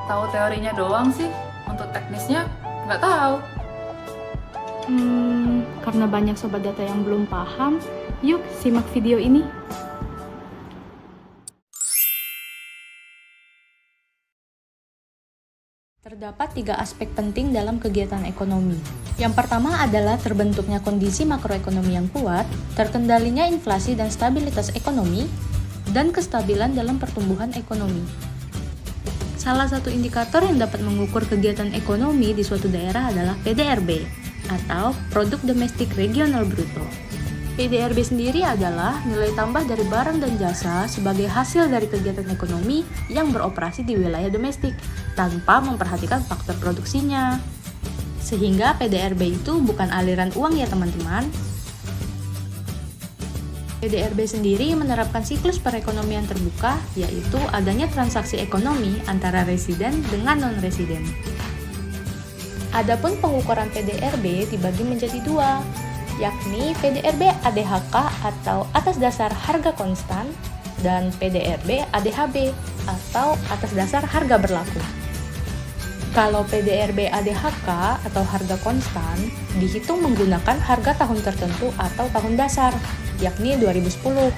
tahu teorinya doang sih, untuk teknisnya nggak tahu. Karena banyak sobat data yang belum paham, yuk simak video ini. Terdapat 3 aspek penting dalam kegiatan ekonomi. Yang pertama adalah terbentuknya kondisi makroekonomi yang kuat, terkendalinya inflasi dan stabilitas ekonomi, dan kestabilan dalam pertumbuhan ekonomi. Salah satu indikator yang dapat mengukur kegiatan ekonomi di suatu daerah adalah PDRB, atau Produk Domestik Regional Bruto. PDRB sendiri adalah nilai tambah dari barang dan jasa sebagai hasil dari kegiatan ekonomi yang beroperasi di wilayah domestik tanpa memperhatikan faktor produksinya. Sehingga PDRB itu bukan aliran uang ya teman-teman. PDRB sendiri menerapkan siklus perekonomian terbuka, yaitu adanya transaksi ekonomi antara residen dengan non-residen. Adapun pengukuran PDRB dibagi menjadi 2, yakni PDRB ADHK atau atas dasar harga konstan dan PDRB ADHB atau atas dasar harga berlaku. Kalau PDRB ADHK atau harga konstan dihitung menggunakan harga tahun tertentu atau tahun dasar, yakni 2010,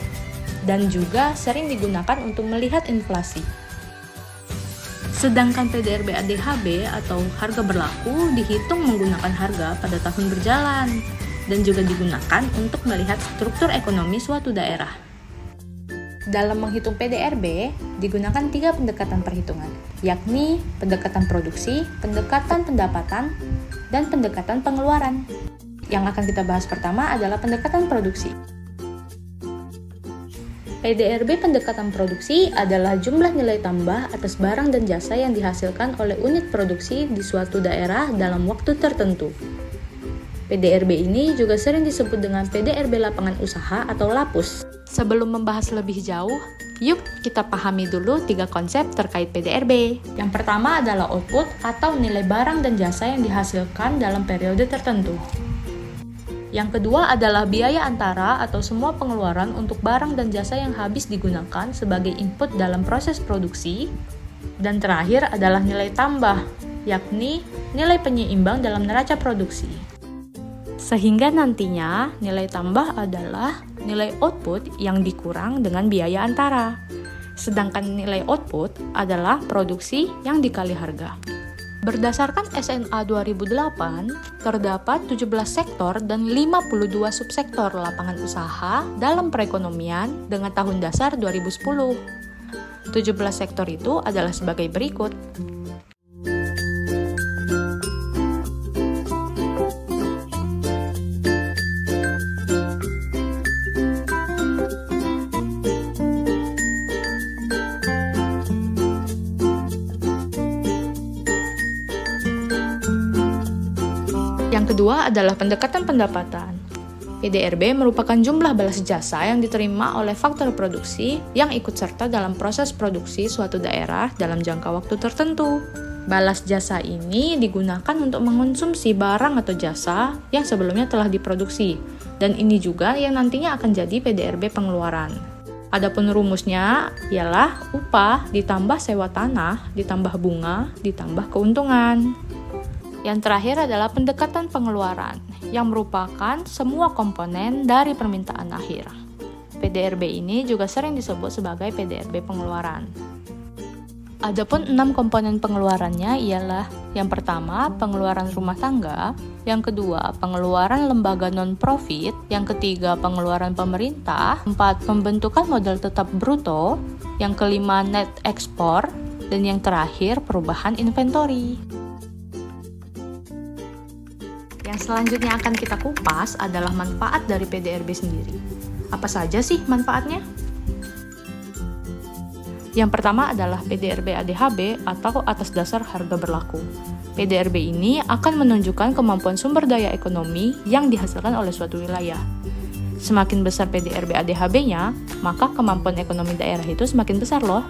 dan juga sering digunakan untuk melihat inflasi. Sedangkan PDRB ADHB atau harga berlaku dihitung menggunakan harga pada tahun berjalan dan juga digunakan untuk melihat struktur ekonomi suatu daerah. Dalam menghitung PDRB, digunakan 3 pendekatan perhitungan, yakni pendekatan produksi, pendekatan pendapatan, dan pendekatan pengeluaran. Yang akan kita bahas pertama adalah pendekatan produksi. PDRB pendekatan produksi adalah jumlah nilai tambah atas barang dan jasa yang dihasilkan oleh unit produksi di suatu daerah dalam waktu tertentu. PDRB ini juga sering disebut dengan PDRB lapangan usaha atau LAPUS. Sebelum membahas lebih jauh, yuk kita pahami dulu 3 konsep terkait PDRB. Yang pertama adalah output atau nilai barang dan jasa yang dihasilkan dalam periode tertentu. Yang kedua adalah biaya antara atau semua pengeluaran untuk barang dan jasa yang habis digunakan sebagai input dalam proses produksi. Dan terakhir adalah nilai tambah, yakni nilai penyeimbang dalam neraca produksi. Sehingga nantinya nilai tambah adalah nilai output yang dikurang dengan biaya antara. Sedangkan nilai output adalah produksi yang dikali harga. Berdasarkan SNA 2008, terdapat 17 sektor dan 52 subsektor lapangan usaha dalam perekonomian dengan tahun dasar 2010. 17 sektor itu adalah sebagai berikut. Yang kedua adalah pendekatan pendapatan. PDRB merupakan jumlah balas jasa yang diterima oleh faktor produksi yang ikut serta dalam proses produksi suatu daerah dalam jangka waktu tertentu. Balas jasa ini digunakan untuk mengonsumsi barang atau jasa yang sebelumnya telah diproduksi, dan ini juga yang nantinya akan jadi PDRB pengeluaran. Adapun rumusnya ialah upah ditambah sewa tanah, ditambah bunga, ditambah keuntungan. Yang terakhir adalah pendekatan pengeluaran, yang merupakan semua komponen dari permintaan akhir. PDRB ini juga sering disebut sebagai PDRB pengeluaran. Adapun 6 komponen pengeluarannya ialah yang pertama, pengeluaran rumah tangga, yang kedua, pengeluaran lembaga non-profit, yang ketiga, pengeluaran pemerintah, 4, pembentukan modal tetap bruto, yang kelima, net ekspor, dan yang terakhir, perubahan inventory. Yang selanjutnya akan kita kupas adalah manfaat dari PDRB sendiri. Apa saja sih manfaatnya? Yang pertama adalah PDRB ADHB atau atas dasar harga berlaku. PDRB ini akan menunjukkan kemampuan sumber daya ekonomi yang dihasilkan oleh suatu wilayah. Semakin besar PDRB ADHB-nya, maka kemampuan ekonomi daerah itu semakin besar loh.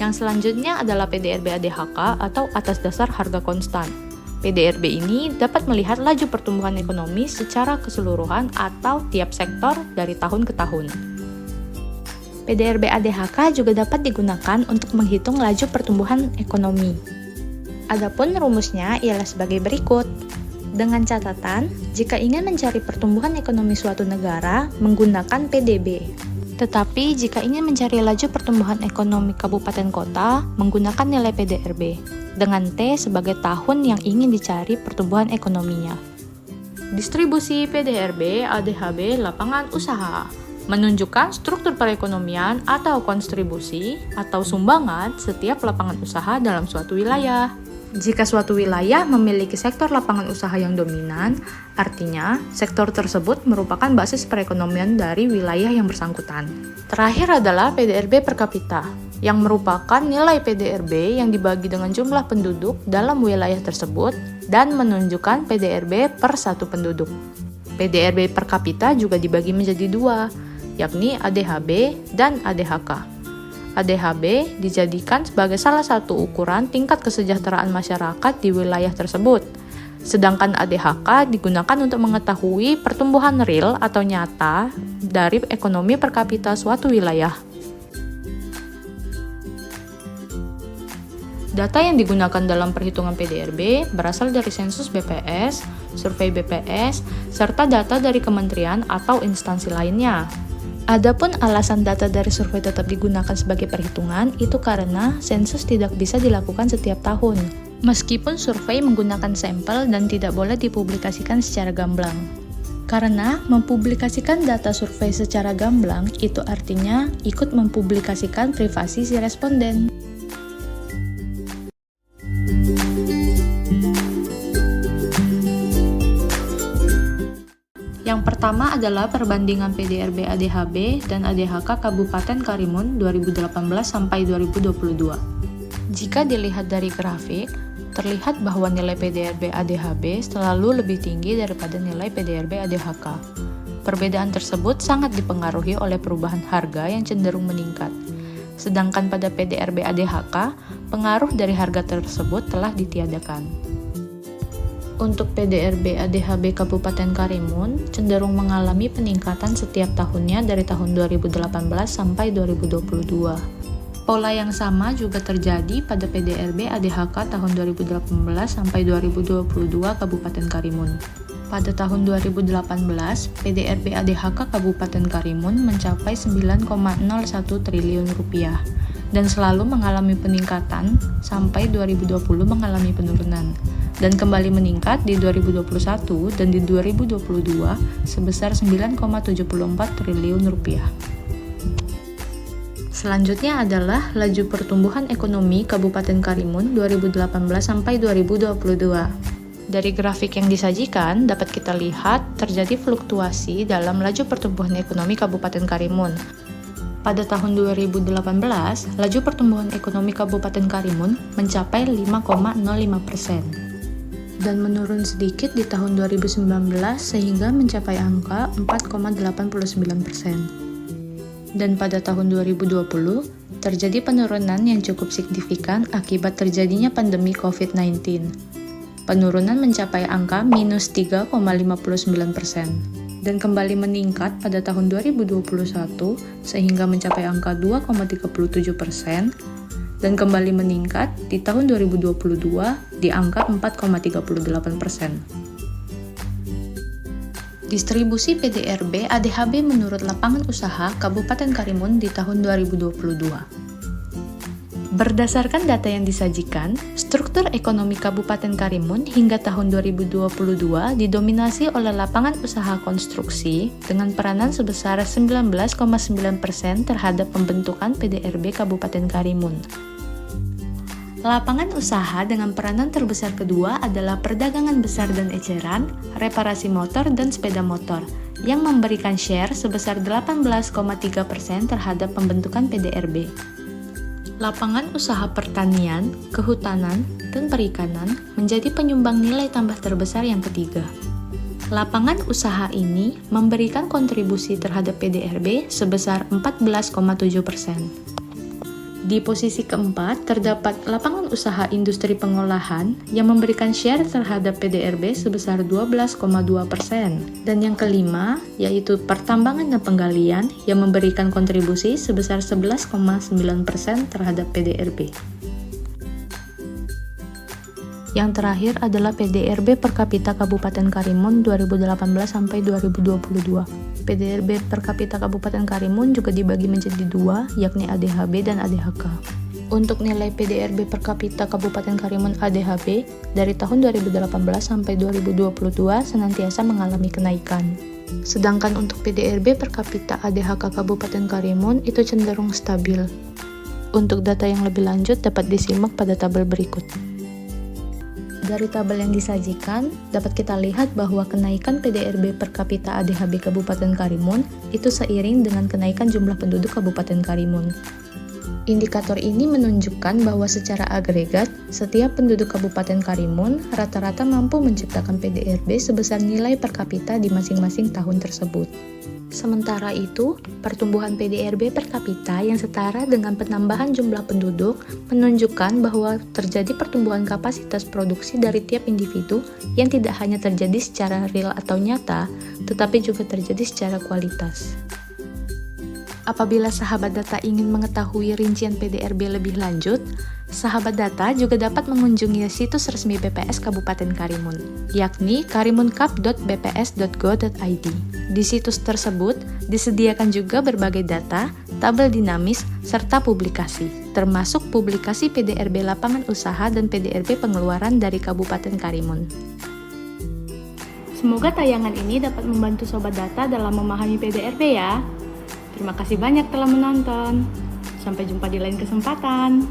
Yang selanjutnya adalah PDRB ADHK atau atas dasar harga konstan. PDRB ini dapat melihat laju pertumbuhan ekonomi secara keseluruhan atau tiap sektor dari tahun ke tahun. PDRB ADHK juga dapat digunakan untuk menghitung laju pertumbuhan ekonomi. Adapun rumusnya ialah sebagai berikut. Dengan catatan, jika ingin mencari pertumbuhan ekonomi suatu negara, menggunakan PDB. Tetapi jika ingin mencari laju pertumbuhan ekonomi kabupaten kota, menggunakan nilai PDRB, dengan T sebagai tahun yang ingin dicari pertumbuhan ekonominya. Distribusi PDRB ADHB lapangan usaha menunjukkan struktur perekonomian atau kontribusi atau sumbangan setiap lapangan usaha dalam suatu wilayah. Jika suatu wilayah memiliki sektor lapangan usaha yang dominan, artinya sektor tersebut merupakan basis perekonomian dari wilayah yang bersangkutan. Terakhir adalah PDRB per kapita, yang merupakan nilai PDRB yang dibagi dengan jumlah penduduk dalam wilayah tersebut dan menunjukkan PDRB per satu penduduk. PDRB per kapita juga dibagi menjadi dua, yakni ADHB dan ADHK. ADHB dijadikan sebagai salah satu ukuran tingkat kesejahteraan masyarakat di wilayah tersebut. Sedangkan ADHK digunakan untuk mengetahui pertumbuhan real atau nyata dari ekonomi per kapita suatu wilayah. Data yang digunakan dalam perhitungan PDRB berasal dari sensus BPS, survei BPS, serta data dari kementerian atau instansi lainnya. Adapun alasan data dari survei tetap digunakan sebagai perhitungan itu karena sensus tidak bisa dilakukan setiap tahun. Meskipun survei menggunakan sampel dan tidak boleh dipublikasikan secara gamblang. Karena mempublikasikan data survei secara gamblang itu artinya ikut mempublikasikan privasi si responden. Yang pertama adalah perbandingan PDRB ADHB dan ADHK Kabupaten Karimun 2018 sampai 2022. Jika dilihat dari grafik, terlihat bahwa nilai PDRB ADHB selalu lebih tinggi daripada nilai PDRB ADHK. Perbedaan tersebut sangat dipengaruhi oleh perubahan harga yang cenderung meningkat. Sedangkan pada PDRB ADHK, pengaruh dari harga tersebut telah ditiadakan. Untuk PDRB ADHB Kabupaten Karimun cenderung mengalami peningkatan setiap tahunnya dari tahun 2018 sampai 2022. Pola yang sama juga terjadi pada PDRB ADHK tahun 2018 sampai 2022 Kabupaten Karimun. Pada tahun 2018, PDRB ADHK Kabupaten Karimun mencapai 9,01 triliun rupiah dan selalu mengalami peningkatan sampai 2020 mengalami penurunan dan kembali meningkat di 2021 dan di 2022 sebesar 9,74 triliun rupiah. Selanjutnya adalah laju pertumbuhan ekonomi Kabupaten Karimun 2018 sampai 2022. Dari grafik yang disajikan dapat kita lihat terjadi fluktuasi dalam laju pertumbuhan ekonomi Kabupaten Karimun. Pada tahun 2018, laju pertumbuhan ekonomi Kabupaten Karimun mencapai 5,05%. Dan menurun sedikit di tahun 2019 sehingga mencapai angka 4,89%. Dan pada tahun 2020, terjadi penurunan yang cukup signifikan akibat terjadinya pandemi COVID-19. Penurunan mencapai angka minus 3,59%, dan kembali meningkat pada tahun 2021 sehingga mencapai angka 2,37%, dan kembali meningkat di tahun 2022 di angka 4,38%. Distribusi PDRB ADHB menurut lapangan usaha Kabupaten Karimun di tahun 2022. Berdasarkan data yang disajikan, struktur ekonomi Kabupaten Karimun hingga tahun 2022 didominasi oleh lapangan usaha konstruksi dengan peranan sebesar 19,9% terhadap pembentukan PDRB Kabupaten Karimun. Lapangan usaha dengan peranan terbesar kedua adalah perdagangan besar dan eceran, reparasi motor dan sepeda motor, yang memberikan share sebesar 18,3% terhadap pembentukan PDRB. Lapangan usaha pertanian, kehutanan, dan perikanan menjadi penyumbang nilai tambah terbesar yang ketiga. Lapangan usaha ini memberikan kontribusi terhadap PDRB sebesar 14,7%. Di posisi keempat, terdapat lapangan usaha industri pengolahan yang memberikan share terhadap PDRB sebesar 12,2%. Dan yang kelima, yaitu pertambangan dan penggalian yang memberikan kontribusi sebesar 11,9% terhadap PDRB. Yang terakhir adalah PDRB per kapita Kabupaten Karimun 2018 sampai 2022. PDRB per kapita Kabupaten Karimun juga dibagi menjadi dua, yakni ADHB dan ADHK. Untuk nilai PDRB per kapita Kabupaten Karimun ADHB dari tahun 2018 sampai 2022 senantiasa mengalami kenaikan. Sedangkan untuk PDRB per kapita ADHK Kabupaten Karimun itu cenderung stabil. Untuk data yang lebih lanjut dapat disimak pada tabel berikut. Dari tabel yang disajikan, dapat kita lihat bahwa kenaikan PDRB per kapita ADHB Kabupaten Karimun itu seiring dengan kenaikan jumlah penduduk Kabupaten Karimun. Indikator ini menunjukkan bahwa secara agregat, setiap penduduk Kabupaten Karimun rata-rata mampu menciptakan PDRB sebesar nilai per kapita di masing-masing tahun tersebut. Sementara itu, pertumbuhan PDRB per kapita yang setara dengan penambahan jumlah penduduk menunjukkan bahwa terjadi pertumbuhan kapasitas produksi dari tiap individu yang tidak hanya terjadi secara real atau nyata, tetapi juga terjadi secara kualitas. Apabila sahabat data ingin mengetahui rincian PDRB lebih lanjut, sahabat data juga dapat mengunjungi situs resmi BPS Kabupaten Karimun, yakni karimunkap.bps.go.id. Di situs tersebut disediakan juga berbagai data, tabel dinamis, serta publikasi, termasuk publikasi PDRB lapangan usaha dan PDRB pengeluaran dari Kabupaten Karimun. Semoga tayangan ini dapat membantu sobat data dalam memahami PDRB ya. Terima kasih banyak telah menonton. Sampai jumpa di lain kesempatan.